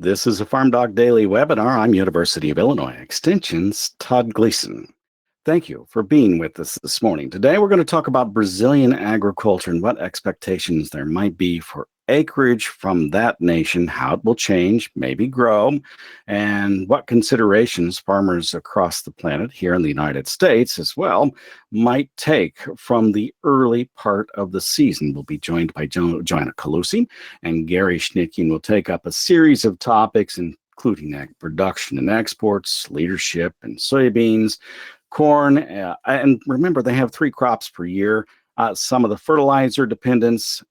This is a FarmDoc Daily webinar. I'm University of Illinois Extension's Todd Gleason. Thank you for being with us this morning. Today, we're going to talk about Brazilian agriculture and what expectations there might be for acreage from that nation, how it will change, maybe grow, and what considerations farmers across the planet here in the United States as well might take from the early part of the season. We'll be joined by Joana Colussi and Gary Schnitkey, and we'll take up a series of topics, including ag production and exports, leadership and soybeans, corn, and remember, they have 3 crops per year. Some of the fertilizer dependence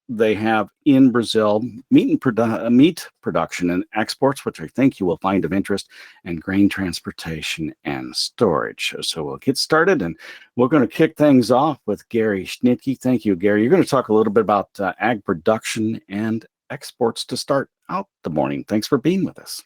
they have in Brazil, meat production and exports, which I think you will find of interest, and grain transportation and storage. So we'll get started, and we're going to kick things off with Gary Schnitkey. Thank you, Gary. You're going to talk a little bit about ag production and exports to start out the morning. Thanks for being with us.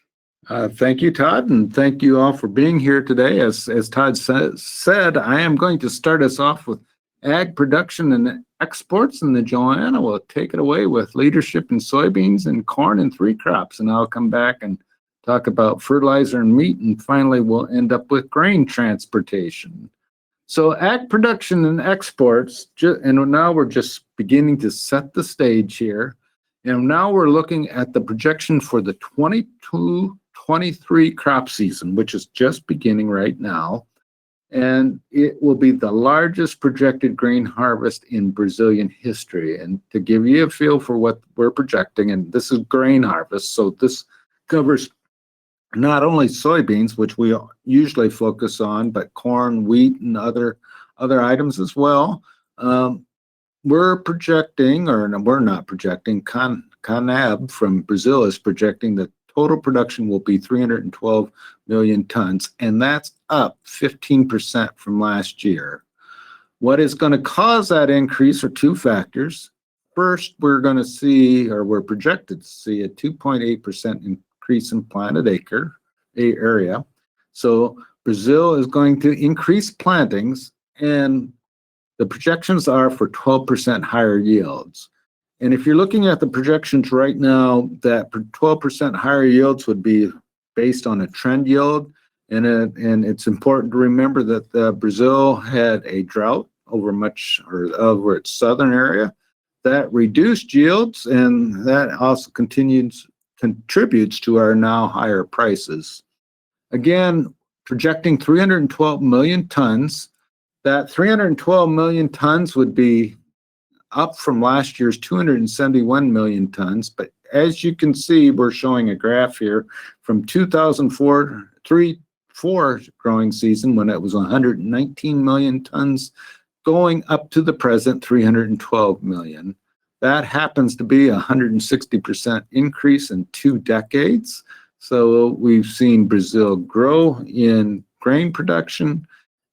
Thank you, Todd, and thank you all for being here today. As Todd said, I am going to start us off with ag production and exports, and then Joanna will take it away with leadership in soybeans and corn and 3 crops, and I'll come back and talk about fertilizer and meat, and finally we'll end up with grain transportation. So ag production and exports, and now we're just beginning to set the stage here, and now we're looking at the projection for the 22-23 crop season, which is just beginning right now. And it will be the largest projected grain harvest in Brazilian history. And to give you a feel for what we're projecting, and this is grain harvest, so this covers not only soybeans, which we usually focus on, but corn, wheat, and other items as well. We're projecting, or we're not projecting, CONAB from Brazil is projecting that total production will be 312 million tons, and that's up 15% from last year. What is going to cause that increase are 2 factors. First, we're going to see, or we're projected to see, a 2.8% increase in planted area. So Brazil is going to increase plantings, and the projections are for 12% higher yields. And if you're looking at the projections right now, that 12% higher yields would be based on a trend yield. And it's important to remember that Brazil had a drought over its southern area that reduced yields, and that also contributes to our now higher prices. Again, projecting 312 million tons. That 312 million tons would be up from last year's 271 million tons. But as you can see, we're showing a graph here from 2004 growing season when it was 119 million tons, going up to the present 312 million. That happens to be a 160% increase in 2 decades. So we've seen Brazil grow in grain production,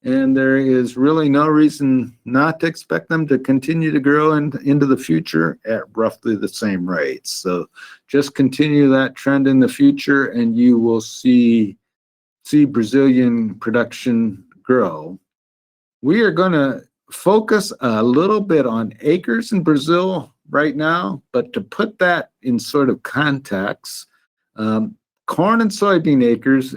and there is really no reason not to expect them to continue to grow into the future at roughly the same rates. So just continue that trend in the future, and you will see Brazilian production grow. We are going to focus a little bit on acres in Brazil right now, but to put that in sort of context, corn and soybean acres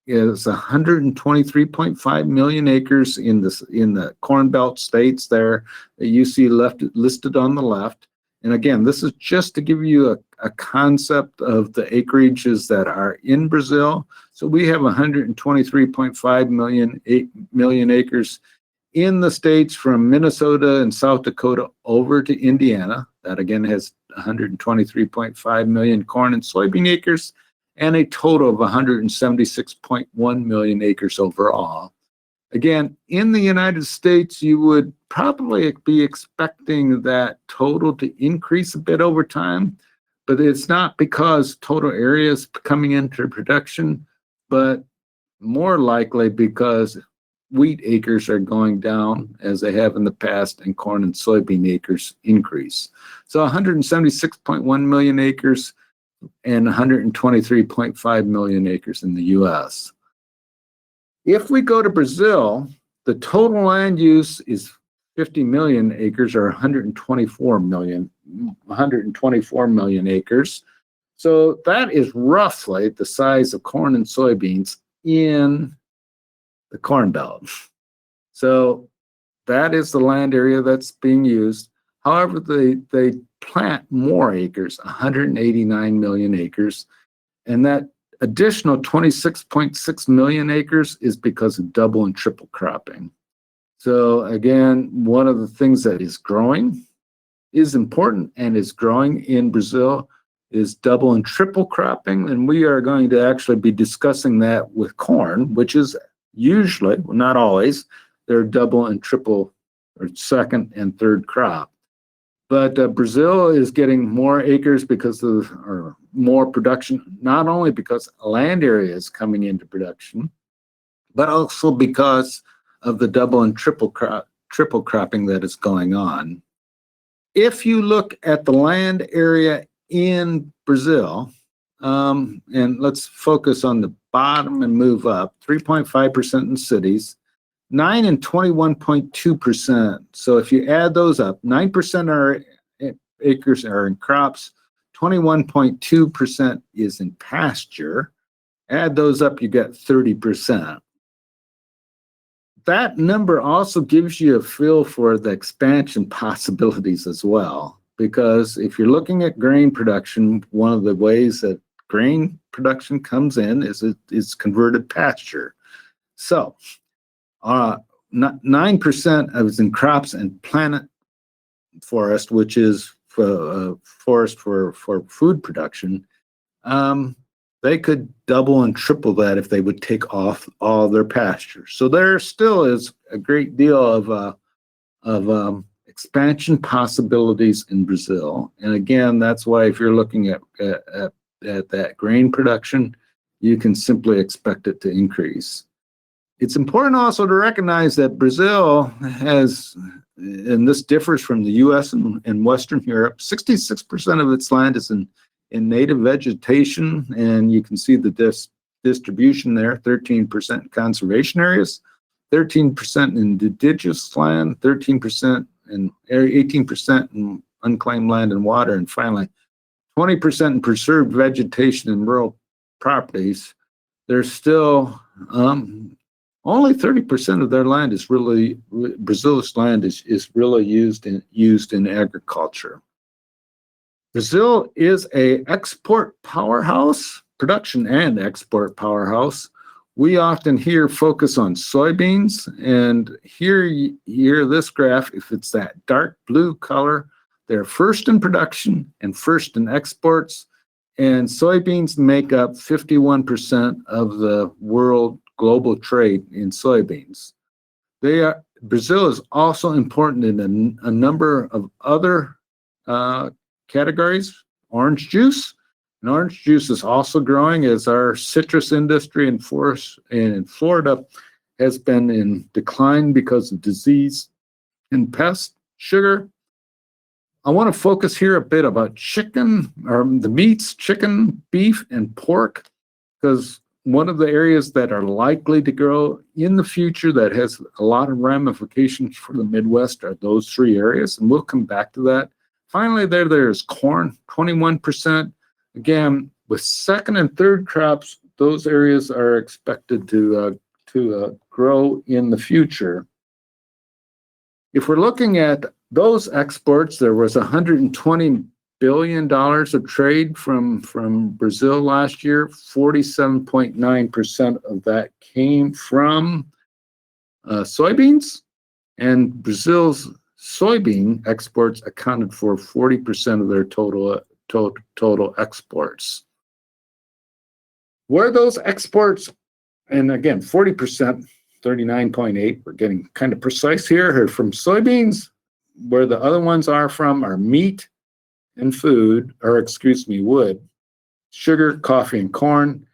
is 123.5 million acres in the Corn Belt states there that you see listed on the left. And again, this is just to give you a concept of the acreages that are in Brazil. So we have 123.5 million acres in the states from Minnesota and South Dakota over to Indiana. That again has 123.5 million corn and soybean acres, and a total of 176.1 million acres overall. Again, in the United States, you would probably be expecting that total to increase a bit over time, but it's not because total area is coming into production, but more likely because wheat acres are going down as they have in the past, and corn and soybean acres increase. So 176.1 million acres and 123.5 million acres in the U.S. If we go to Brazil, the total land use is 50 million acres, or 124 million acres. So that is roughly the size of corn and soybeans in the Corn Belt. So that is the land area that's being used. However, they plant more acres, 189 million acres, and that additional 26.6 million acres is because of double and triple cropping. So again, one of the things that is growing, is important and is growing in Brazil is double and triple cropping. And we are going to actually be discussing that with corn, which is usually, well, not always, they're double and triple or second and third crop. But Brazil is getting more acres because of, or more production, not only because land area is coming into production, but also because of the double and triple cropping that is going on. If you look at the land area in Brazil, and let's focus on the bottom and move up, 3.5% in cities, 9 and 21.2%. So if you add those up, 9% are acres are in crops, 21.2% is in pasture. Add those up, you get 30%. That number also gives you a feel for the expansion possibilities as well, because if you're looking at grain production, one of the ways that grain production comes in is converted pasture. So 9% is in crops and plant forest, which is forest for food production. They could double and triple that if they would take off all their pastures. So there still is a great deal of expansion possibilities in Brazil. And again, that's why if you're looking at that grain production, you can simply expect it to increase. It's important also to recognize that Brazil has, and this differs from the US and Western Europe, 66% of its land is in native vegetation, and you can see the distribution there, 13% conservation areas, 13% in indigenous land, 13% and 18% in unclaimed land and water, and finally 20% in preserved vegetation and rural properties. There's still only 30% of their land is really, Brazil's land is really used in agriculture. Brazil is an export powerhouse, production and export powerhouse. We often here focus on soybeans, and here this graph, if it's that dark blue color, they're first in production and first in exports, and soybeans make up 51% of the world global trade in soybeans. Brazil is also important in a number of other categories. Orange juice, and orange juice is also growing as our citrus industry in Florida has been in decline because of disease and pest. Sugar, I want to focus here a bit about chicken, or the meats, chicken, beef, and pork, because one of the areas that are likely to grow in the future that has a lot of ramifications for the Midwest are those three areas, and we'll come back to that. Finally, there's corn, 21%. Again, with second and third crops, those areas are expected to grow in the future. If we're looking at those exports, there was $120 billion of trade from Brazil last year. 47.9% of that came from soybeans, and Brazil's soybean exports accounted for 40% of their total exports. Where those exports, and again, 40%, 39.8, we're getting kind of precise here, are from soybeans. Where the other ones are from are meat and wood, sugar, coffee, and corn.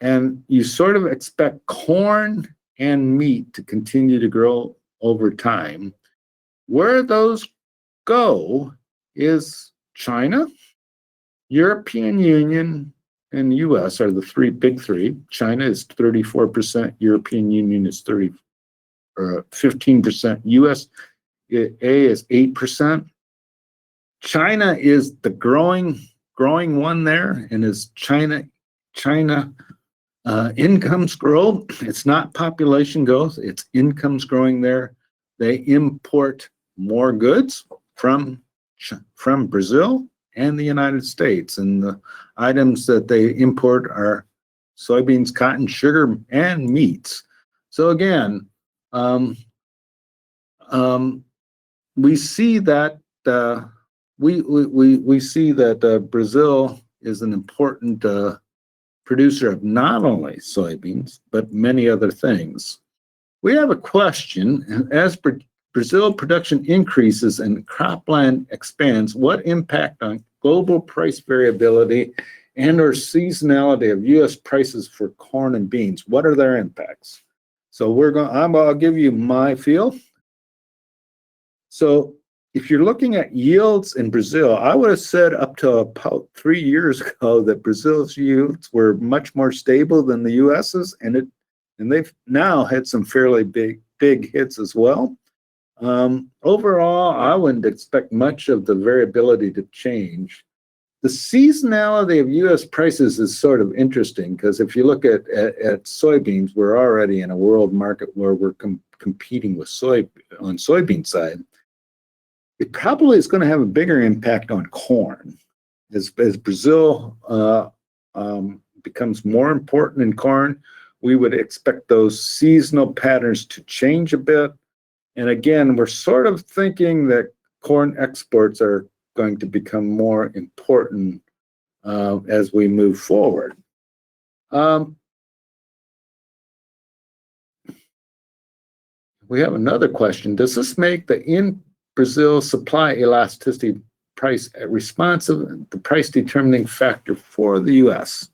And you sort of expect corn and meat to continue to grow over time. Where those go is China, European Union, and the US are the big three. China is 34%, European Union is 15%, US is 8%. China is the growing growing one there, and as China incomes grow, it's not population growth, it's incomes growing there. They import more goods from Brazil and the United States, and the items that they import are soybeans, cotton, sugar, and meats. So again, we see that we see that Brazil is an important producer of not only soybeans but many other things. We have a question: as Brazil production increases and cropland expands, what impact on global price variability and/or seasonality of U.S. prices for corn and beans? What are their impacts? So I'll give you my feel. So if you're looking at yields in Brazil, I would have said up to about 3 years ago that Brazil's yields were much more stable than the U.S.'s, and they've now had some fairly big hits as well. Overall, I wouldn't expect much of the variability to change. The seasonality of U.S. prices is sort of interesting because if you look at soybeans, we're already in a world market where we're competing with on soybean side. It probably is going to have a bigger impact on corn as Brazil becomes more important in corn. We would expect those seasonal patterns to change a bit. And again, we're sort of thinking that corn exports are going to become more important as we move forward. We have another question. Does this make the in-Brazil supply elasticity price responsive, the price determining factor for the U.S.?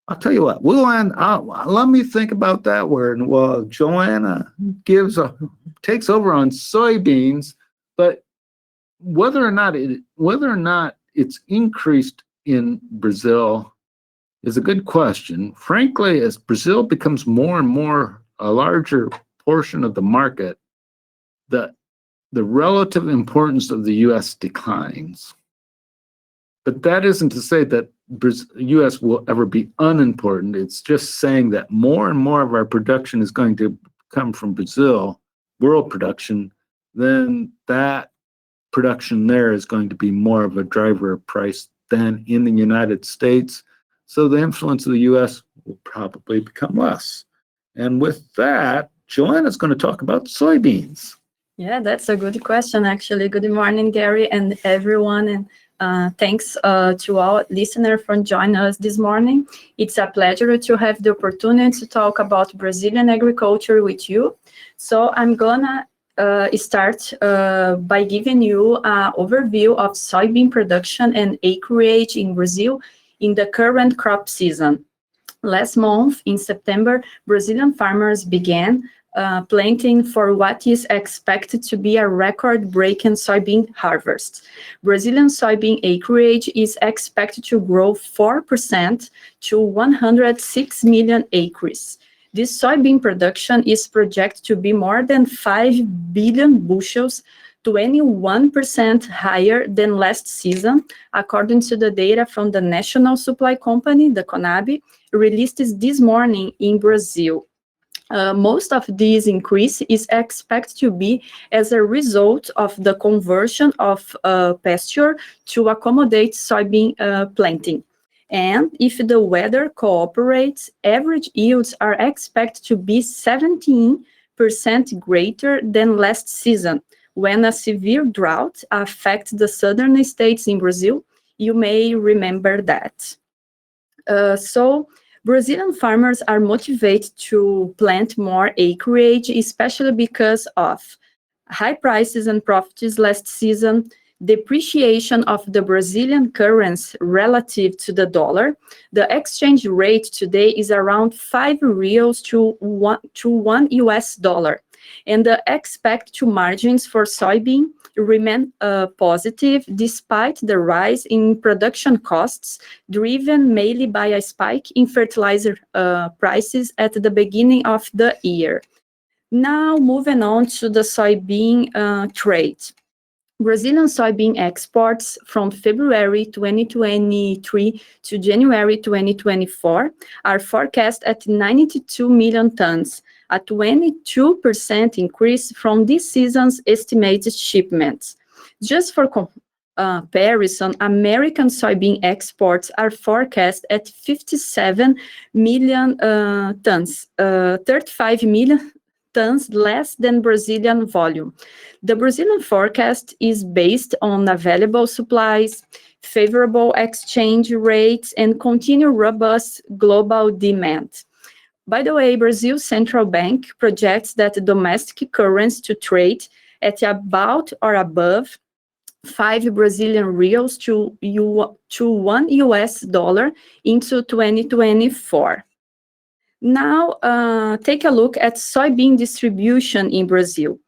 I'll tell you what, let me think about that word. Well, Joanna takes over on soybeans, but whether or not it's increased in Brazil is a good question. Frankly, as Brazil becomes more and more a larger portion of the market, the relative importance of the U.S. declines. But that isn't to say that the U.S. will ever be unimportant. It's just saying that more and more of our production is going to come from Brazil, world production, then that production there is going to be more of a driver of price than in the United States. So the influence of the U.S. will probably become less. And with that, Joanna's going to talk about soybeans. Yeah, that's a good question, actually. Good morning, Gary, and everyone. And thanks to all listeners for joining us this morning. It's a pleasure to have the opportunity to talk about Brazilian agriculture with you. So I'm going to start by giving you an overview of soybean production and acreage in Brazil in the current crop season. Last month, in September, Brazilian farmers began planting for what is expected to be a record-breaking soybean harvest. Brazilian soybean acreage is expected to grow 4% to 106 million acres. This soybean production is projected to be more than 5 billion bushels, 21% higher than last season, according to the data from the National Supply Company, the CONAB, released this morning in Brazil. Most of this increase is expected to be as a result of the conversion of pasture to accommodate soybean planting. And if the weather cooperates, average yields are expected to be 17% greater than last season, when a severe drought affected the southern states in Brazil. You may remember that. So Brazilian farmers are motivated to plant more acreage, especially because of high prices and profits last season, depreciation of the Brazilian currency relative to the dollar. The exchange rate today is around 5 reals to one US dollar. And the expected margins for soybean remain positive despite the rise in production costs, driven mainly by a spike in fertilizer prices at the beginning of the year. Now, moving on to the soybean trade. Brazilian soybean exports from February 2023 to January 2024 are forecast at 92 million tons, a 22% increase from this season's estimated shipments. Just for comparison, American soybean exports are forecast at 57 million tons, 35 million tons less than Brazilian volume. The Brazilian forecast is based on available supplies, favorable exchange rates, and continued robust global demand. By the way, Brazil's central bank projects that domestic currency to trade at about or above 5 Brazilian reals to $1 into 2024. Now, take a look at soybean distribution in Brazil.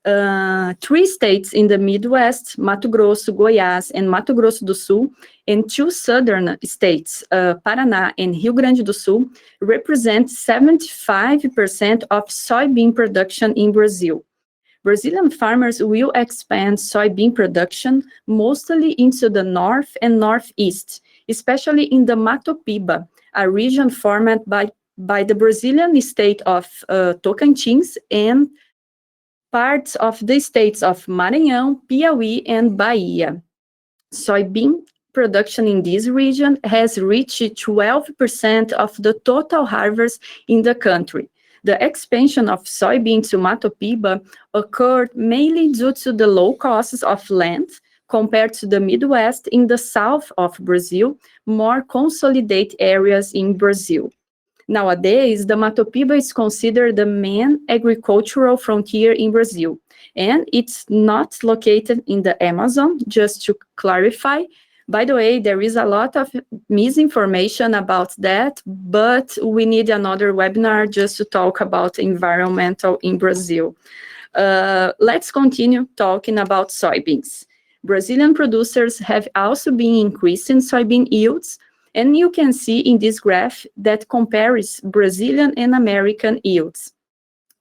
3 states in the Midwest, Mato Grosso, Goiás, and Mato Grosso do Sul, and 2 southern states, Paraná and Rio Grande do Sul, represent 75% of soybean production in Brazil. Brazilian farmers will expand soybean production mostly into the north and northeast, especially in the Mato Piba, a region formed by the Brazilian state of Tocantins and parts of the states of Maranhão, Piauí, and Bahia. Soybean production in this region has reached 12% of the total harvest in the country. The expansion of soybean to Mato Piba occurred mainly due to the low costs of land compared to the Midwest in the south of Brazil, more consolidated areas in Brazil. Nowadays, the Mato Piba is considered the main agricultural frontier in Brazil, and it's not located in the Amazon, just to clarify. By the way, there is a lot of misinformation about that, but we need another webinar just to talk about environmental in Brazil. Let's continue talking about soybeans. Brazilian producers have also been increasing soybean yields, and you can see in this graph that compares Brazilian and American yields.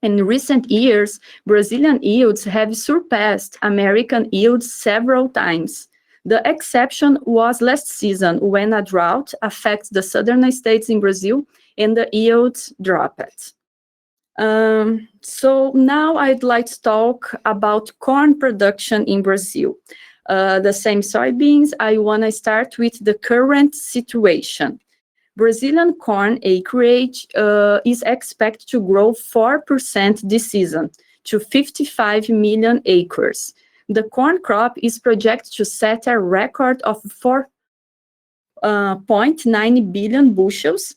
In recent years, Brazilian yields have surpassed American yields several times. The exception was last season when a drought affects the southern states in Brazil and the yields dropped. So now I'd like to talk about corn production in Brazil. The same soybeans, I want to start with the current situation. Brazilian corn acreage is expected to grow 4% this season to 55 million acres. The corn crop is projected to set a record of 4.9 billion bushels,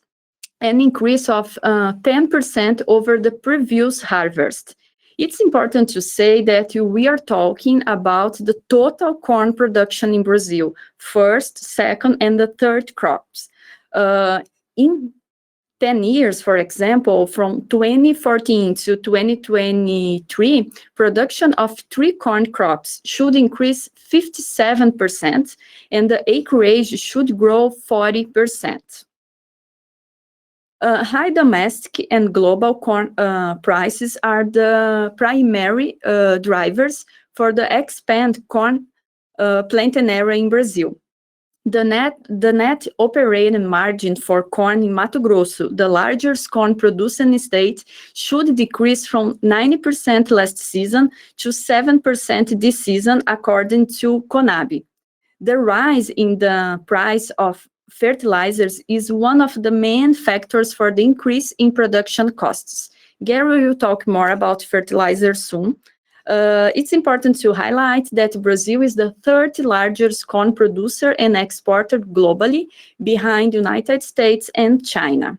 an increase of 10% over the previous harvest. It's important to say that we are talking about the total corn production in Brazil, first, second, and the third crops. In 10 years, for example, from 2014 to 2023, production of 3 corn crops should increase 57%, and the acreage should grow 40%. High domestic and global corn prices are the primary drivers for the expand corn planting area in Brazil. The net operating margin for corn in Mato Grosso, the largest corn producing state, should decrease from 90% last season to 7% this season, according to CONAB. The rise in the price of fertilizers is one of the main factors for the increase in production costs. Gary will talk more about fertilizers soon. It's important to highlight that Brazil is the 3rd largest corn producer and exporter globally, behind the United States and China.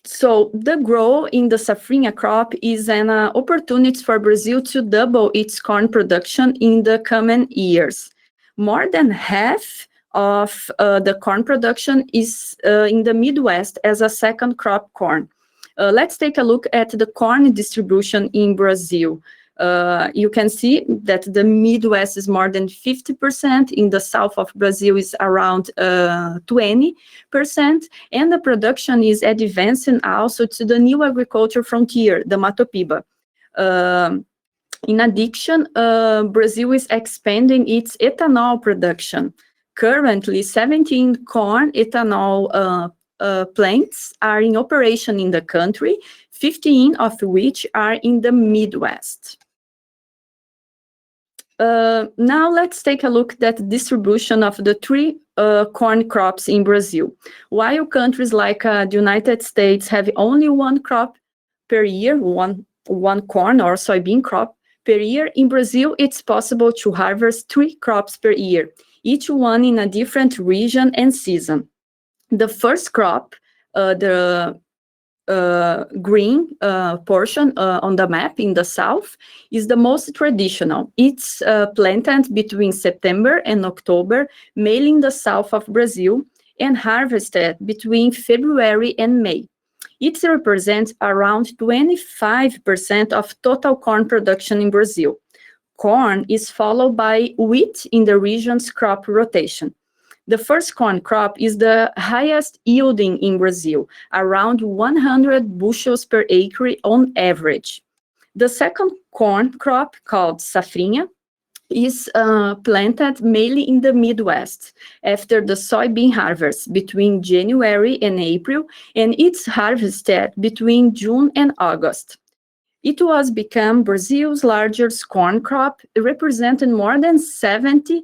So the growth in the safrinha crop is an opportunity for Brazil to double its corn production in the coming years. More than half of the corn production is in the Midwest as a second crop corn. Let's take a look at the corn distribution in Brazil. You can see that the Midwest is more than 50%, in the south of Brazil is around 20%, and the production is advancing also to the new agriculture frontier, the Mato Piba. In addition, Brazil is expanding its ethanol production. Currently, 17 corn ethanol plants are in operation in the country, 15 of which are in the Midwest. Now let's take a look at the distribution of the three corn crops in Brazil. While countries like the United States have only one crop per year, one corn or soybean crop per year, in Brazil it's possible to harvest 3 crops per year, each one in a different region and season. The first crop, the green portion on the map in the south, is the most traditional. It's planted between September and October, mainly in the south of Brazil, and harvested between February and May. It represents around 25% of total corn production in Brazil. Corn is followed by wheat in the region's crop rotation. The first corn crop is the highest yielding in Brazil, around 100 bushels per acre on average. The second corn crop, called safrinha, is planted mainly in the Midwest after the soybean harvest between January and April, and it's harvested between June and August. It was become Brazil's largest corn crop, representing more than 70%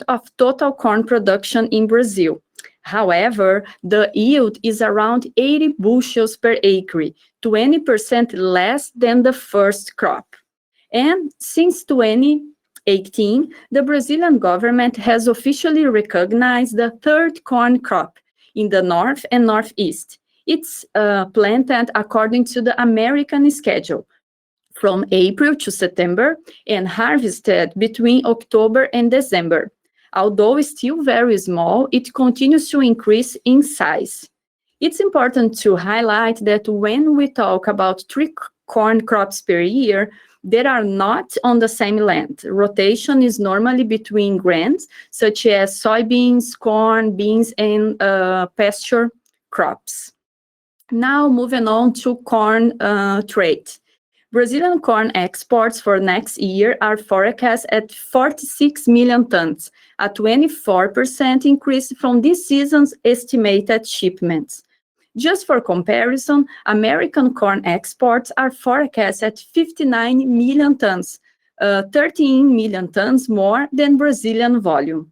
of total corn production in Brazil. However, the yield is around 80 bushels per acre, 20% less than the first crop. And since 2018, the Brazilian government has officially recognized the third corn crop in the north and northeast. It's planted according to the American schedule, from April to September, and harvested between October and December. Although still very small, it continues to increase in size. It's important to highlight that when we talk about 3 corn crops per year, they are not on the same land. Rotation is normally between grains, such as soybeans, corn, beans, and pasture crops. Now, moving on to corn trade. Brazilian corn exports for next year are forecast at 46 million tons, a 24% increase from this season's estimated shipments. Just for comparison, American corn exports are forecast at 59 million tons, 13 million tons more than Brazilian volume.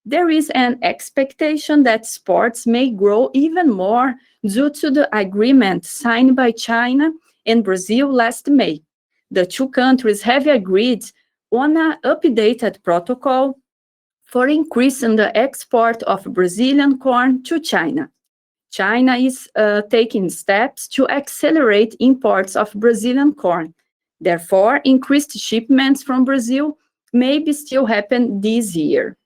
There is an expectation that exports may grow even more due to the agreement signed by China and Brazil last May. The two countries have agreed on an updated protocol for increasing the export of Brazilian corn to China. China is taking steps to accelerate imports of Brazilian corn. Therefore, increased shipments from Brazil may still happen this year.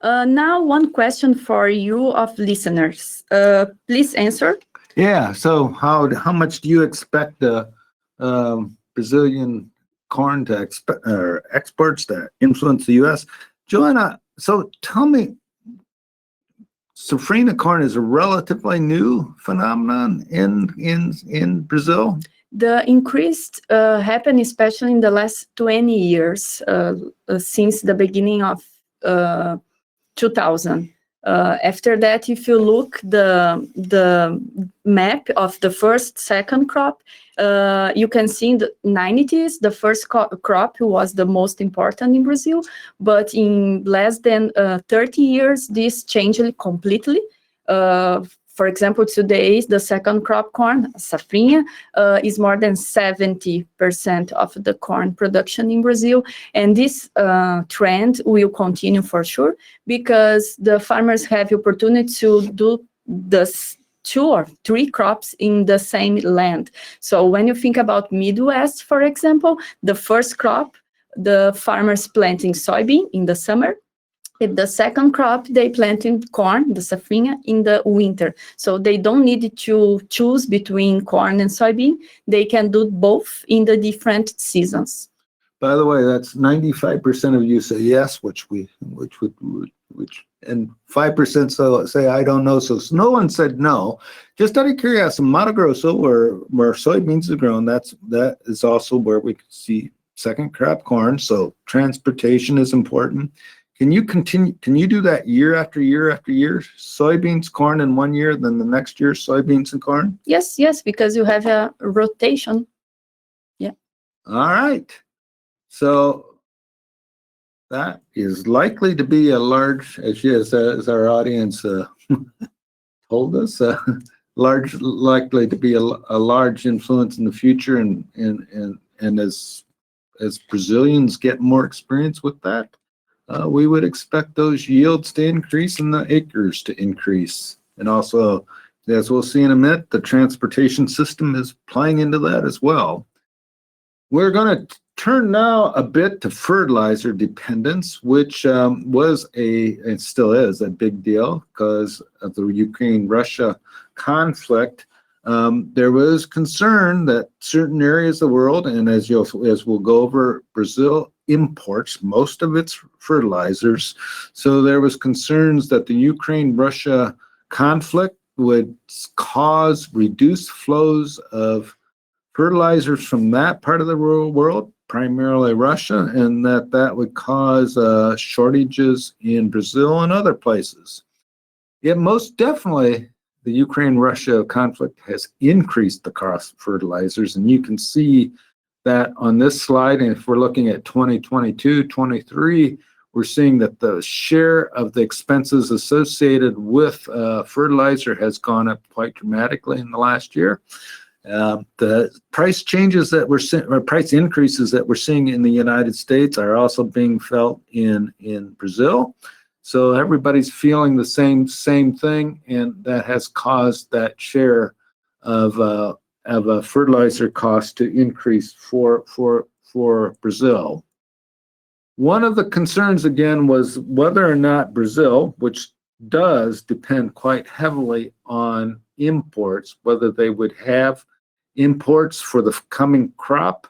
Now, one question for you of listeners. Please answer. Yeah. So how much do you expect the Brazilian corn to exports to influence the U.S.? Joana, so tell me, safrinha corn is a relatively new phenomenon in Brazil? The increase happened especially in the last 20 years, since the beginning of 2000. After that, if you look the map of the second crop, you can see in the 90s, the first crop was the most important in Brazil, but in less than 30 years, this changed completely. For example, today, the second crop corn, safrinha, is more than 70% of the corn production in Brazil. And this trend will continue for sure, because the farmers have the opportunity to do the 2 or 3 crops in the same land. So when you think about Midwest, for example, the first crop, the farmers planting soybean in the summer. In the second crop, they planted corn, the safrinha, in the winter. So they don't need to choose between corn and soybean. They can do both in the different seasons. By the way, that's 95% of you say yes, and 5% say I don't know. So no one said no. Just out of curiosity, Mato Grosso, where soybeans are grown, that is also where we see second crop corn. So transportation is important. Can you continue? Can you do that year after year after year? Soybeans, corn in one year, then the next year soybeans and corn? Yes, because you have a rotation. Yeah. All right. So that is likely to be a large, as our audience told us, likely to be a large influence in the future, and as Brazilians get more experience with that, we would expect those yields to increase and the acres to increase. And also, as we'll see in a minute, the transportation system is playing into that as well. We're going to turn now a bit to fertilizer dependence, which was and still is a big deal because of the Ukraine-Russia conflict. There was concern that certain areas of the world, and as we'll go over, Brazil imports most of its fertilizers. So there was concerns that the Ukraine-Russia conflict would cause reduced flows of fertilizers from that part of the world, primarily Russia, and that would cause shortages in Brazil and other places. It most definitely, the Ukraine-Russia conflict has increased the cost of fertilizers, and you can see that on this slide. And if we're looking at 2022, 23, we're seeing that the share of the expenses associated with fertilizer has gone up quite dramatically in the last year. The price changes that we're seeing, or price increases that we're seeing in the United States, are also being felt in Brazil. So everybody's feeling the same thing, and that has caused that share of a fertilizer cost to increase for Brazil. One of the concerns again was whether or not Brazil, which does depend quite heavily on imports, whether they would have imports for the coming crop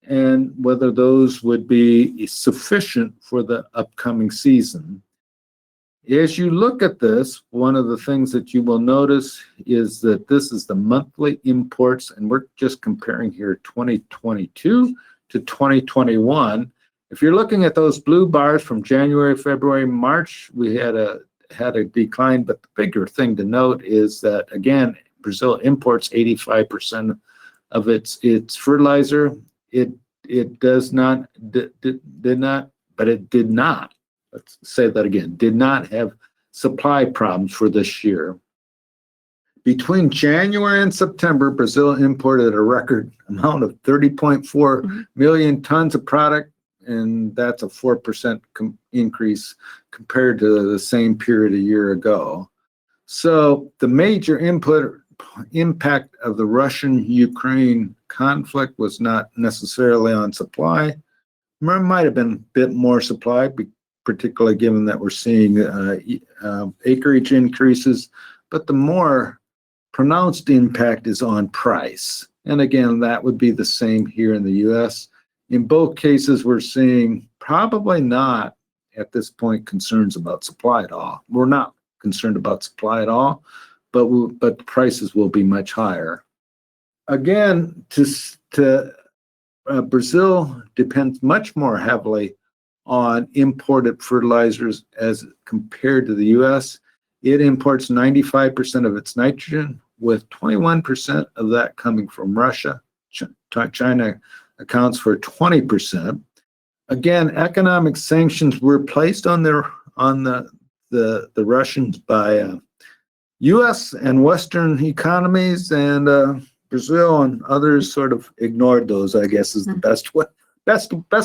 and whether those would be sufficient for the upcoming season. As you look at this, one of the things that you will notice is that this is the monthly imports, and we're just comparing here 2022 to 2021. If you're looking at those blue bars from January, February, March, we had a decline, but the bigger thing to note is that, again, Brazil imports 85% of its fertilizer. It did not, let's say that again, did not have supply problems for this year. Between January and September, Brazil imported a record amount of 30.4 million tons of product, and that's a 4% increase compared to the same period a year ago. So the major impact of the Russian-Ukraine conflict was not necessarily on supply. There might have been a bit more supply, particularly given that we're seeing acreage increases, but the more pronounced impact is on price. And again, that would be the same here in the U.S. In both cases, we're seeing probably not at this point concerns about supply at all. We're not concerned about supply at all, but the prices will be much higher. Again, Brazil depends much more heavily on imported fertilizers as compared to the U.S. It imports 95% of its nitrogen, with 21% of that coming from Russia. China accounts for 20%. Again, economic sanctions were placed on the Russians by U.S. and Western economies, and Brazil and others sort of ignored those, I guess, is the best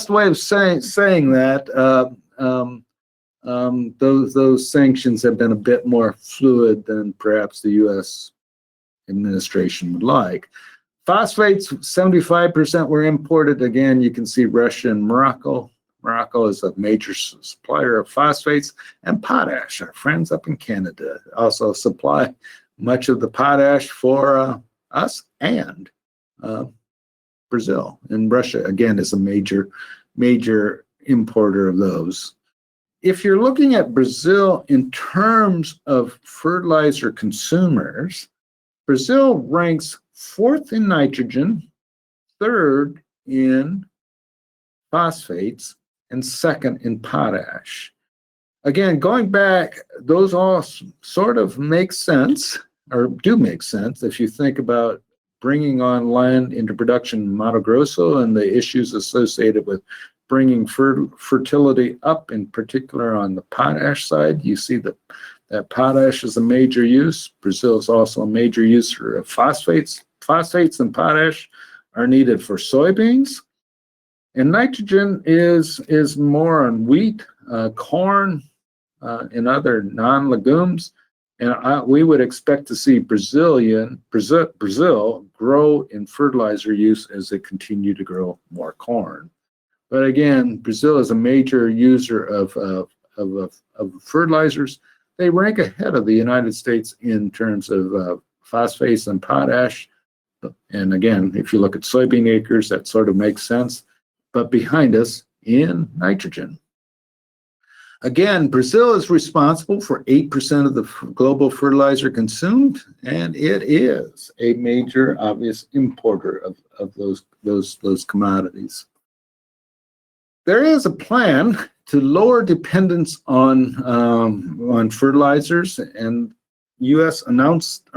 way of saying that. Those sanctions have been a bit more fluid than perhaps the U.S. administration would like. Phosphates, 75% were imported. Again, you can see Russia and Morocco. Morocco is a major supplier of phosphates, and potash. Our friends up in Canada also supply much of the potash for us and Brazil. And Russia, again, is a major major importer of those. If you're looking at Brazil in terms of fertilizer consumers, Brazil ranks 4th in nitrogen, 3rd in phosphates, and 2nd in potash. Again, going back, those all sort of make sense, or do make sense, if you think about bringing on land into production in Mato Grosso and the issues associated with bringing fertility up, in particular on the potash side. You see that potash is a major use. Brazil is also a major user of phosphates. Phosphates and potash are needed for soybeans. And nitrogen is more on wheat, corn, and other non-legumes. And we would expect to see Brazil grow in fertilizer use as they continue to grow more corn. But again, Brazil is a major user of fertilizers. They rank ahead of the United States in terms of phosphates and potash. And again, if you look at soybean acres, that sort of makes sense. But behind us in nitrogen. Again, Brazil is responsible for 8% of the global fertilizer consumed, and it is a major, obvious importer of those commodities. There is a plan to lower dependence on fertilizers, and Brazil announced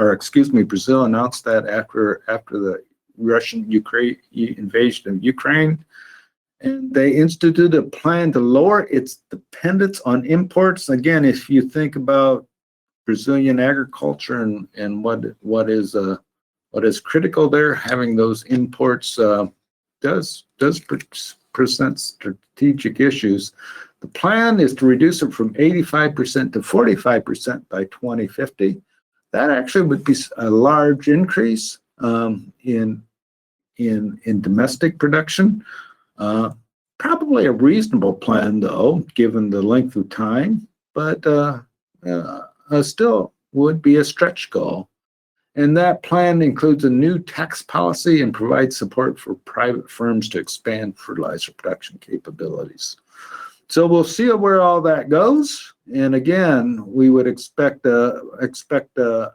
that after the Russian invasion of Ukraine. And they instituted a plan to lower its dependence on imports. Again, if you think about Brazilian agriculture and what is critical there, having those imports does present strategic issues. The plan is to reduce it from 85% to 45% by 2050. That actually would be a large increase in domestic production. Probably a reasonable plan, though, given the length of time, but still would be a stretch goal. And that plan includes a new tax policy and provides support for private firms to expand fertilizer production capabilities. So we'll see where all that goes. And again, we would expect Brazil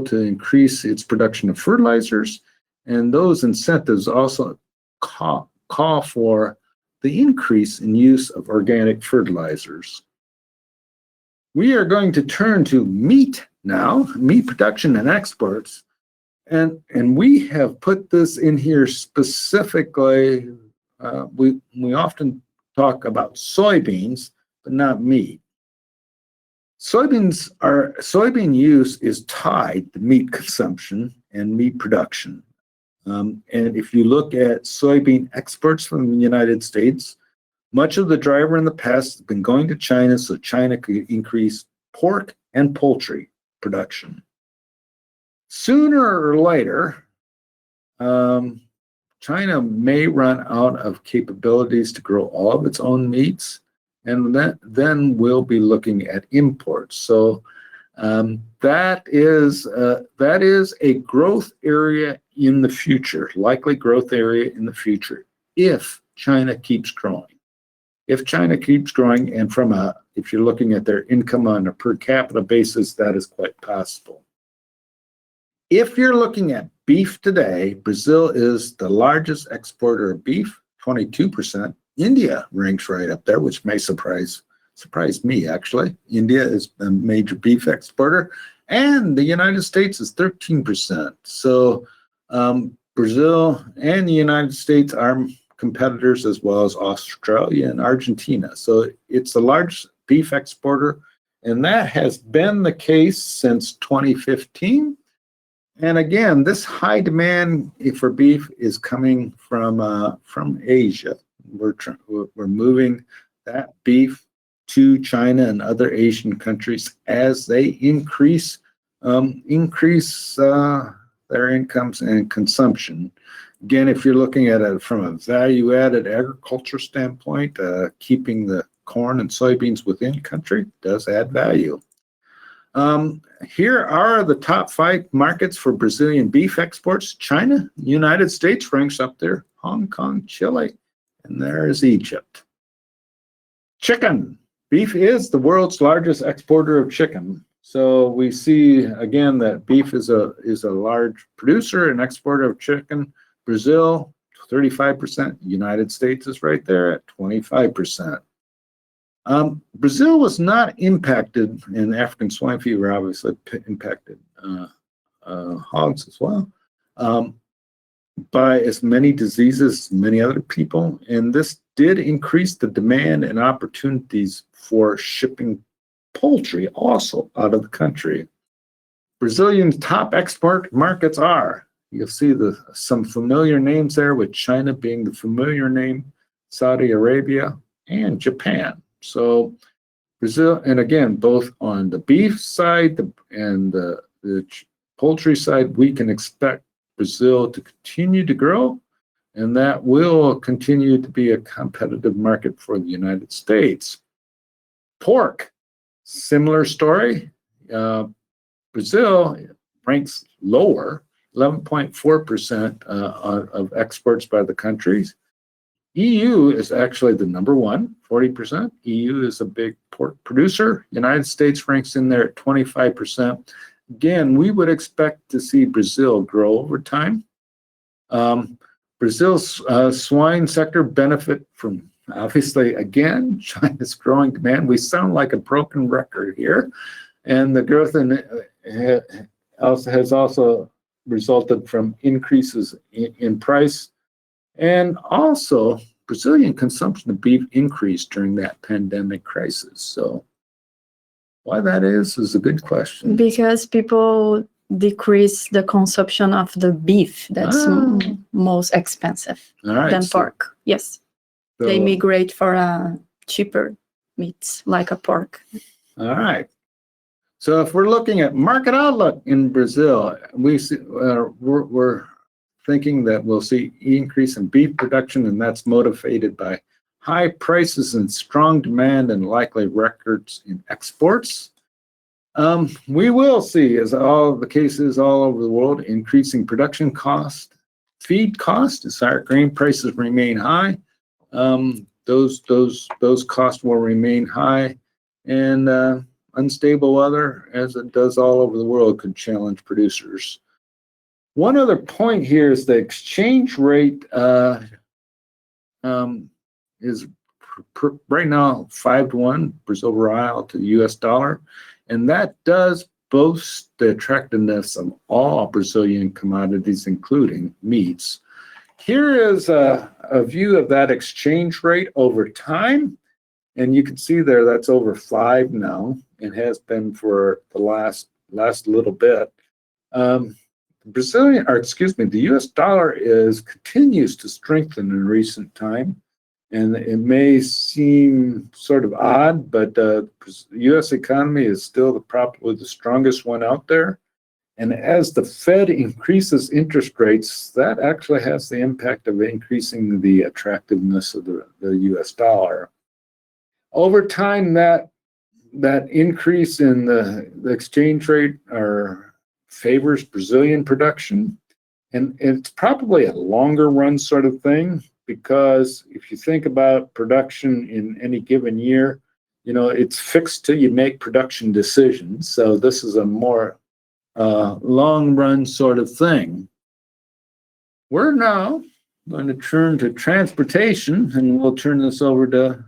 to increase its production of fertilizers. And those incentives also call for the increase in use of organic fertilizers. We are going to turn to meat now, meat production and exports. And we have put this in here specifically. We often talk about soybeans, but not meat. Soybean use is tied to meat consumption and meat production. And if you look at soybean exports from the United States, much of the driver in the past has been going to China so China could increase pork and poultry production. Sooner or later, China may run out of capabilities to grow all of its own meats, and then we'll be looking at imports. So that is a growth area in the future, likely growth area in the future, if China keeps growing. If China keeps growing, and if you're looking at their income on a per capita basis, that is quite possible. If you're looking at beef today, Brazil is the largest exporter of beef, 22%. India ranks right up there, which may surprise me, actually. India is a major beef exporter, and the United States is 13%. So Brazil and the United States are competitors, as well as Australia and Argentina. So it's the largest beef exporter, and that has been the case since 2015. And again, this high demand for beef is coming from Asia. We're moving that beef to China and other Asian countries as they increase their incomes and consumption. Again, if you're looking at it from a value-added agriculture standpoint, keeping the corn and soybeans within country does add value. Here are the top 5 markets for Brazilian beef exports. China, United States ranks up there, Hong Kong, Chile, and there's Egypt. Chicken. Beef is the world's largest exporter of chicken. So we see again that beef is a large producer and exporter of chicken. Brazil, 35%. United States is right there at 25%. Brazil was not impacted in African swine fever, obviously impacted hogs as well, by as many diseases as many other people. And this did increase the demand and opportunities for shipping poultry also out of the country. Brazilian top export markets are, you'll see some familiar names there, with China being the familiar name, Saudi Arabia, and Japan. So Brazil, and again, both on the beef side and the poultry side, we can expect Brazil to continue to grow, and that will continue to be a competitive market for the United States. Pork, similar story. Brazil ranks lower, 11.4% of exports by the countries. EU is actually the number one, 40%. EU is a big pork producer. United States ranks in there at 25%. Again, we would expect to see Brazil grow over time. Brazil's swine sector benefit from, obviously, again, China's growing demand. We sound like a broken record here. And the growth has also resulted from increases in price. And also, Brazilian consumption of beef increased during that pandemic crisis. So why that is a good question. Because people decrease the consumption of the beef. That's most expensive than pork. Yes. So they migrate for cheaper meats, like a pork. All right. So if we're looking at market outlook in Brazil, we see, we're thinking that we'll see increase in beef production, and that's motivated by high prices and strong demand and likely records in exports. We will see, as all the cases all over the world, increasing production cost, feed cost, as our grain prices remain high. Those costs will remain high, and unstable weather, as it does all over the world, could challenge producers. One other point here is the exchange rate is right now 5-1 Brazil real to the US dollar, and that does boast the attractiveness of all Brazilian commodities, including meats. Here is a view of that exchange rate over time, and you can see there that's over 5 now, and has been for the last little bit. The US dollar continues to strengthen in recent time, and it may seem sort of odd, but the US economy is still probably the strongest one out there. And as the Fed increases interest rates, that actually has the impact of increasing the attractiveness of the US dollar. Over time, that increase in the exchange rate favors Brazilian production, and it's probably a longer run sort of thing, because if you think about production in any given year, it's fixed till you make production decisions. So this is a more long run sort of thing. We're now going to turn to transportation, and we'll turn this over to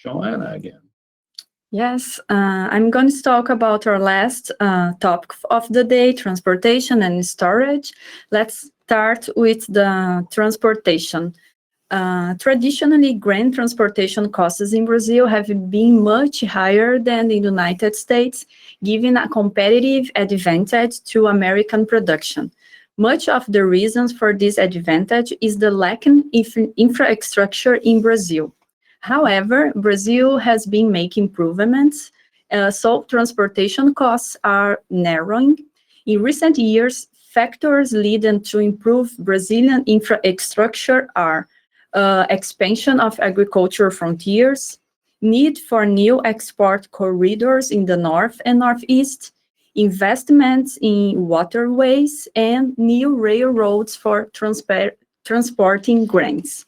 Joana again. Yes, I'm going to talk about our last topic of the day, transportation and storage. Let's start with the transportation. Traditionally, grain transportation costs in Brazil have been much higher than in the United States, giving a competitive advantage to American production. Much of the reasons for this advantage is the lacking infrastructure in Brazil. However, Brazil has been making improvements, so transportation costs are narrowing. In recent years, factors leading to improve Brazilian infrastructure are expansion of agricultural frontiers, need for new export corridors in the north and northeast, investments in waterways, and new railroads for transporting grains.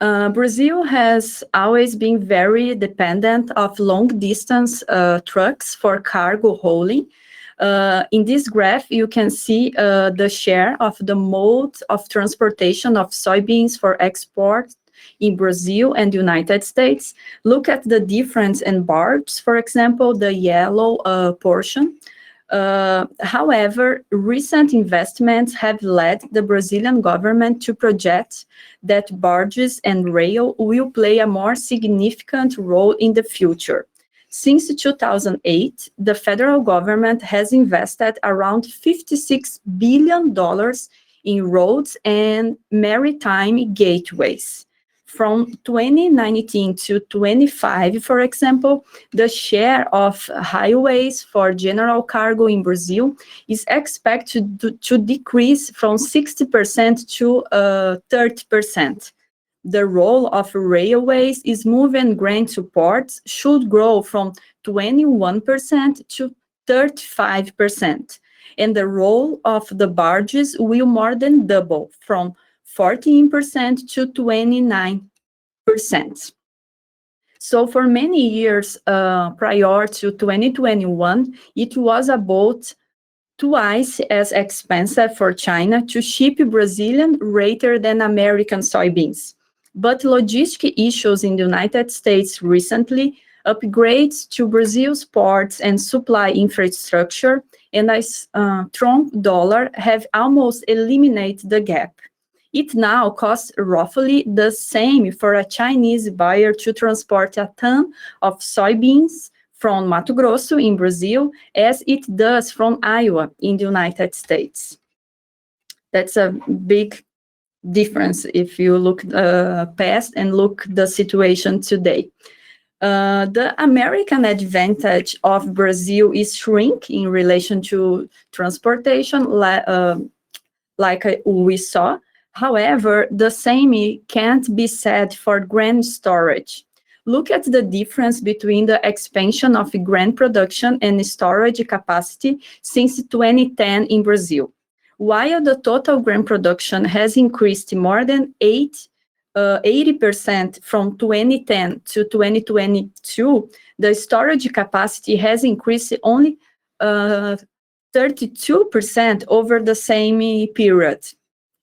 Brazil has always been very dependent of long-distance trucks for cargo hauling. In this graph, you can see the share of the mode of transportation of soybeans for export in Brazil and the United States. Look at the difference in bars, for example, the yellow portion. However, recent investments have led the Brazilian government to project that barges and rail will play a more significant role in the future. Since 2008, the federal government has invested around $56 billion in roads and maritime gateways. From 2019 to 25, for example, the share of highways for general cargo in Brazil is expected to decrease from 60% to 30%. The role of railways is moving grain to ports should grow from 21% to 35%. And the role of the barges will more than double from 14% to 29%. So for many years prior to 2021, it was about twice as expensive for China to ship Brazilian rather than American soybeans. But logistic issues in the United States recently, upgrades to Brazil's ports and supply infrastructure, and a strong dollar have almost eliminated the gap. It now costs roughly the same for a Chinese buyer to transport a ton of soybeans from Mato Grosso in Brazil as it does from Iowa in the United States. That's a big difference if you look past and look the situation today. The American advantage of Brazil is shrink in relation to transportation, like we saw. However, the same can't be said for grain storage. Look at the difference between the expansion of grain production and storage capacity since 2010 in Brazil. While the total grain production has increased more than 80% from 2010 to 2022, the storage capacity has increased only 32% over the same period.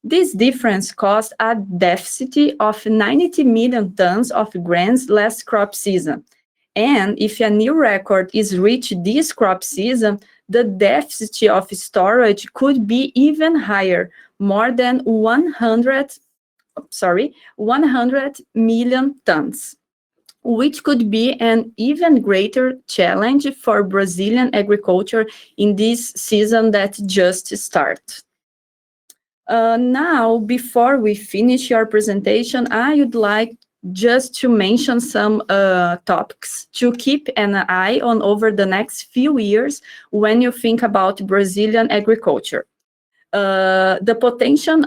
This difference caused a deficit of 90 million tons of grains last crop season. And if a new record is reached this crop season, the deficit of storage could be even higher, more than 100 million tons, which could be an even greater challenge for Brazilian agriculture in this season that just started. Now, before we finish your presentation, I would like just to mention some topics to keep an eye on over the next few years when you think about Brazilian agriculture. The potential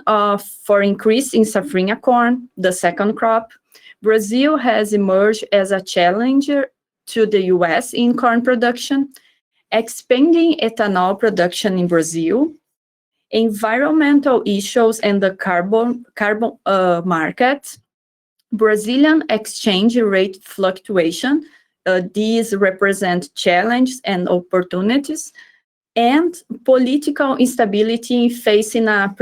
for increase in safrinha corn, the second crop. Brazil has emerged as a challenger to the US in corn production, expanding ethanol production in Brazil, environmental issues and the carbon market, Brazilian exchange rate fluctuation. These represent challenges and opportunities, and political instability facing a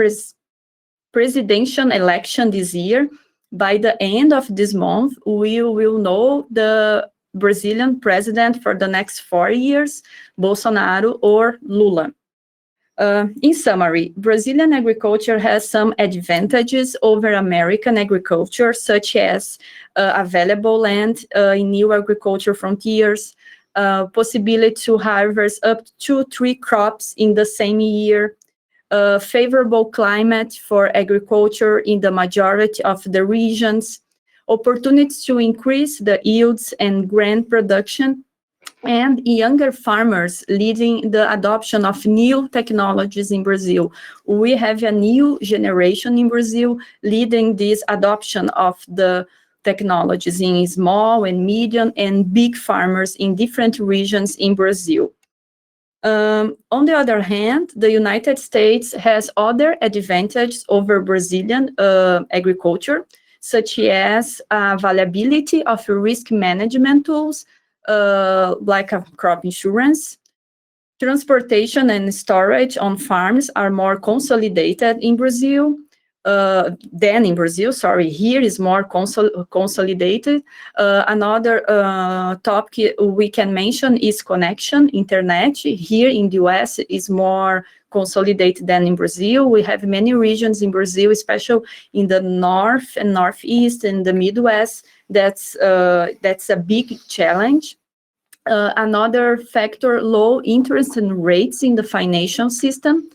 presidential election this year. By the end of this month, we will know the Brazilian president for the next 4 years, Bolsonaro or Lula. In summary, Brazilian agriculture has some advantages over American agriculture, such as available land in new agriculture frontiers, possibility to harvest up to 3 crops in the same year, favorable climate for agriculture in the majority of the regions, opportunities to increase the yields and grain production, and younger farmers leading the adoption of new technologies in Brazil. We have a new generation in Brazil leading this adoption of the technologies in small and medium and big farmers in different regions in Brazil. On the other hand, the United States has other advantages over Brazilian agriculture, such as availability of risk management tools, like crop insurance. Transportation and storage on farms are more consolidated in Brazil than in Brazil. Sorry, here is more consolidated. Another topic we can mention is connection, internet. Here in the US is more consolidated than in Brazil. We have many regions in Brazil, especially in the north and northeast and the Midwest. That's a big challenge. Another factor, low interest rates in the financial system.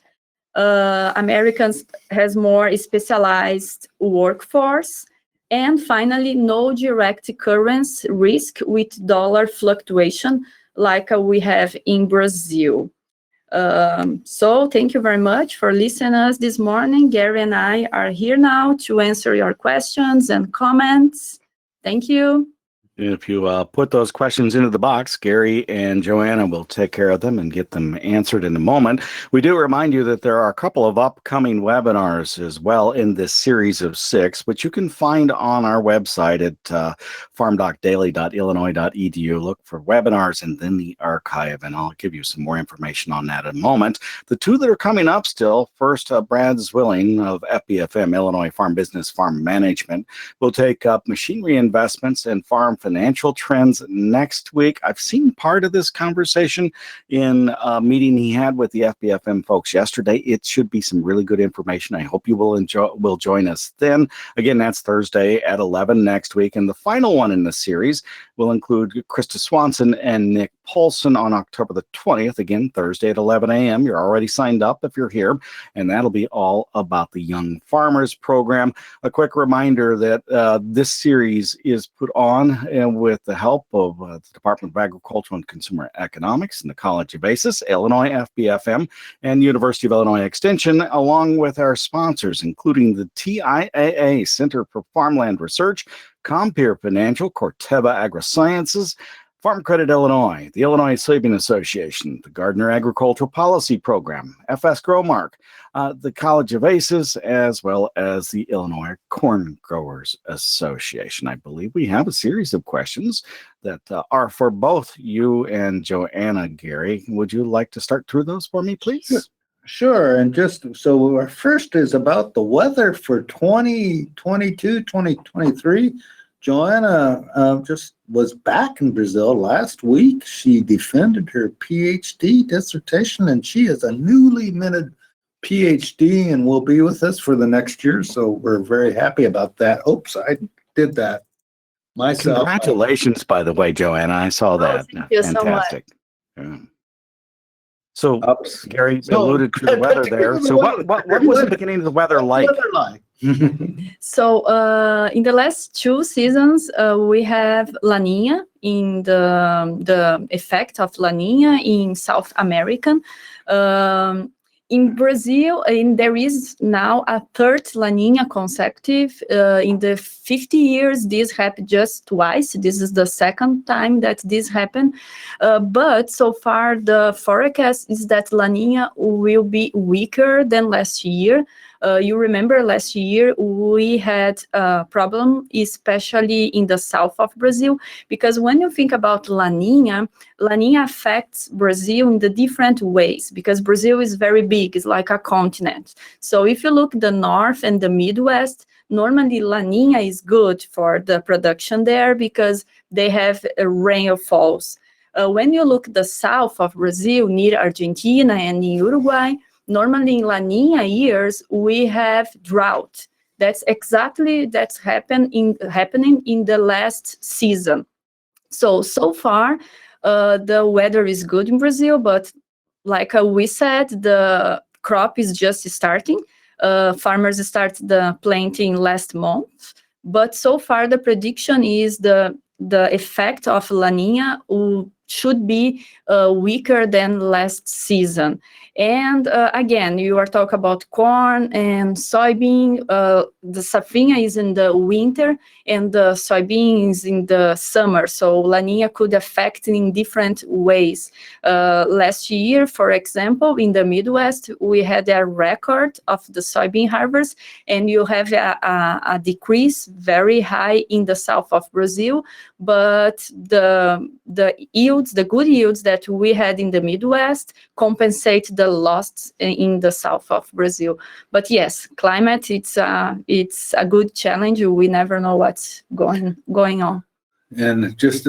Americans has more specialized workforce. And finally, no direct currency risk with dollar fluctuation like we have in Brazil. So thank you very much for listening to us this morning. Gary and I are here now to answer your questions and comments. Thank you. If you put those questions into the box, Gary and Joanna will take care of them and get them answered in a moment. We do remind you that there are a couple of upcoming webinars as well in this series of 6, which you can find on our website at farmdocdaily.illinois.edu. Look for webinars and then the archive, and I'll give you some more information on that in a moment. The 2 that are coming up still, first, Brad Zwilling of FBFM, Illinois Farm Business Farm Management, will take up machinery investments and farm financial trends next week. I've seen part of this conversation in a meeting he had with the FBFM folks yesterday. It should be some really good information. I hope you will join us then. Again, that's Thursday at 11 next week. And the final one in the series will include Krista Swanson and Nick Paulson on October the 20th. Again, Thursday at 11 a.m. You're already signed up if you're here. And that'll be all about the Young Farmers Program. A quick reminder that this series is put on with the help of the Department of Agricultural and Consumer Economics and the College of ACES, Illinois FBFM, and University of Illinois Extension, along with our sponsors, including the TIAA Center for Farmland Research, Compeer Financial, Corteva AgriSciences, Farm Credit Illinois, the Illinois Soybean Association, the Gardner Agricultural Policy Program, FS Growmark, the College of ACES, as well as the Illinois Corn Growers Association. I believe we have a series of questions that are for both you and Joanna. Gary, would you like to start through those for me, please? Sure. And just so our first is about the weather for 2022, 2023. Joanna just was back in Brazil last week. She defended her PhD dissertation, and she is a newly minted PhD and will be with us for the next year. So we're very happy about that. Oops, I did that myself. Congratulations, by the way, Joanna. I saw that. Thank you Fantastic. so much. Yeah. So, Gary alluded to the weather there. So what was the beginning of the weather like? So in the last 2 seasons, we have La Nina in the effect of La Nina in South America. In Brazil, there is now a 3rd La Nina consecutive. In the 50 years, this happened just twice. This is the 2nd time that this happened. But so far, the forecast is that La Nina will be weaker than last year. You remember last year we had a problem, especially in the south of Brazil, because when you think about La Nina affects Brazil in the different ways, because Brazil is very big, it's like a continent. So if you look the north and the Midwest, normally La Nina is good for the production there because they have rainfalls. When you look the south of Brazil, near Argentina and Uruguay, normally in La Nina years, we have drought. That's happening in the last season. So far, the weather is good in Brazil, but like we said, the crop is just starting. Farmers start the planting last month, but so far the prediction is the effect of La Nina should be weaker than last season. And again, you are talking about corn and soybean. The safrinha is in the winter and the soybean is in the summer. So La Nina could affect in different ways. Last year, for example, in the Midwest, we had a record of the soybean harvest, and you have a decrease very high in the south of Brazil. But the yields, the good yields that we had in the Midwest compensate the loss in the south of Brazil. But yes, climate, it's a good challenge. We never know what's going on. And just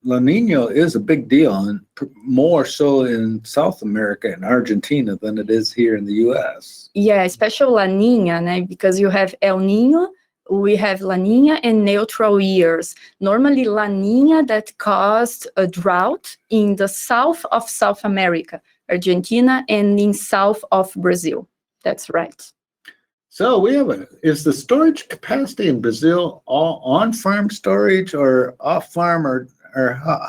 La Nina is a big deal, and more so in South America and Argentina than it is here in the U.S. Yeah, especially La Nina, because you have El Nino, we have La Nina and neutral years. Normally La Nina that caused a drought in the south of South America, Argentina, and in south of Brazil. That's right. So is the storage capacity in Brazil all on-farm storage or off-farm, or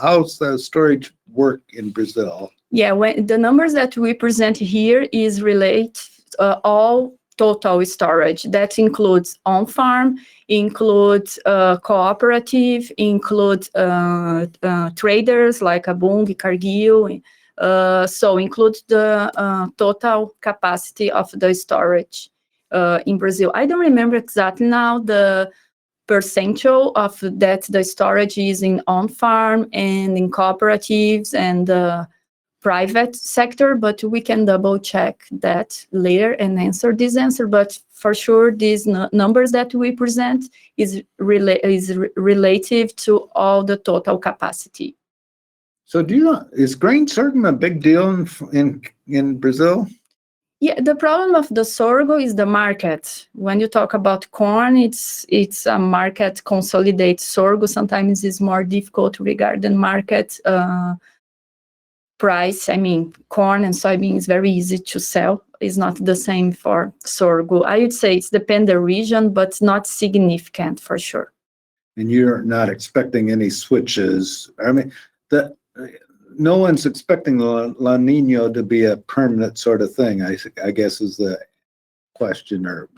how's the storage work in Brazil? Yeah, the numbers that we present here is relate all total storage. That includes on-farm, includes cooperative, includes traders like Abung, Cargill. So includes the total capacity of the storage in Brazil. I don't remember exactly now the percentage of that the storage is in on-farm and in cooperatives and private sector, but we can double check that later and answer this answer. But for sure, these numbers that we present is relative to all the total capacity. So is grain sorghum a big deal in Brazil? Yeah, the problem of the sorghum is the market. When you talk about corn, it's a market consolidate. Sorghum sometimes is more difficult regarding market price. I mean, corn and soybean is very easy to sell. It's not the same for sorghum. I would say it's depend the region, but not significant for sure. And you're not expecting any switches. I mean, no one's expecting La Nina to be a permanent sort of thing, I guess is the question, or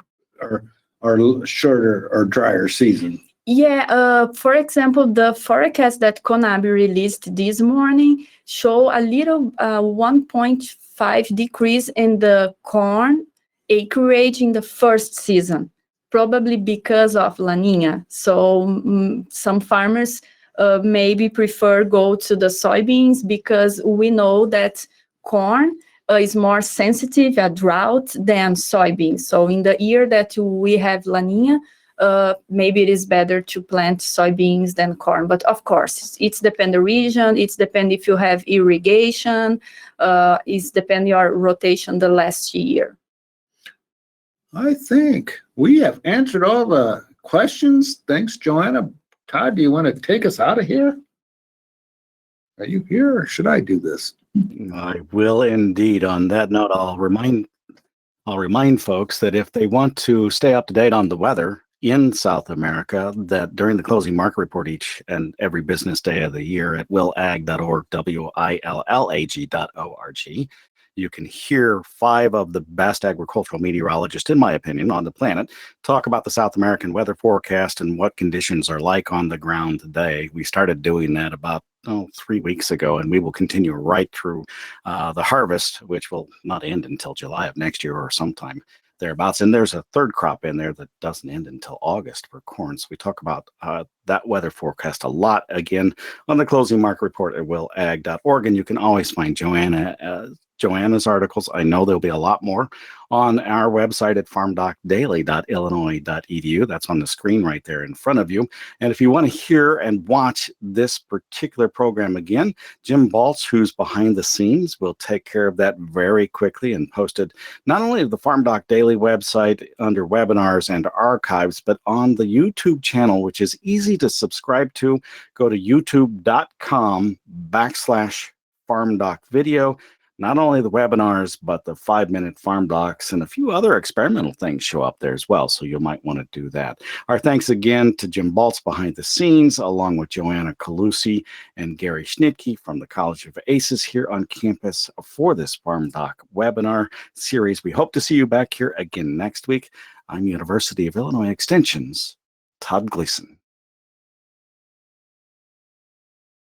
shorter or drier season. Yeah, for example, the forecast that CONAB released this morning show a little 1.5 decrease in the corn acreage in the first season, probably because of La Nina. So some farmers maybe prefer go to the soybeans because we know that corn is more sensitive at drought than soybeans. So in the year that we have La Nina, maybe it is better to plant soybeans than corn. But of course, it's depend the region. It's depend if you have irrigation. It's depend your rotation the last year. I think we have answered all the questions. Thanks, Joanna. Todd, do you want to take us out of here? Are you here, or should I do this? I will indeed. On that note, I'll remind folks that if they want to stay up to date on the weather in South America, that during the closing market report each and every business day of the year at willag.org, willag.org, you can hear 5 of the best agricultural meteorologists, in my opinion, on the planet talk about the South American weather forecast and what conditions are like on the ground today. We started doing that about 3 weeks ago, and we will continue right through the harvest, which will not end until July of next year or sometime thereabouts. And there's a third crop in there that doesn't end until August for corn. So we talk about that weather forecast a lot again on the closing market report at willag.org. And you can always find Joanna's articles. I know there'll be a lot more on our website at farmdocdaily.illinois.edu. That's on the screen right there in front of you. And if you want to hear and watch this particular program again, Jim Baltz, who's behind the scenes, will take care of that very quickly and post it not only to the FarmDoc Daily website under webinars and archives, but on the YouTube channel, which is easy to subscribe to. Go to youtube.com/FarmDoc video. Not only the webinars, but the 5-minute farm docs and a few other experimental things show up there as well. So you might want to do that. Our thanks again to Jim Baltz behind the scenes, along with Joana Colussi and Gary Schnitkey from the College of ACES here on campus for this Farm Doc webinar series. We hope to see you back here again next week. I'm University of Illinois Extension's Todd Gleason.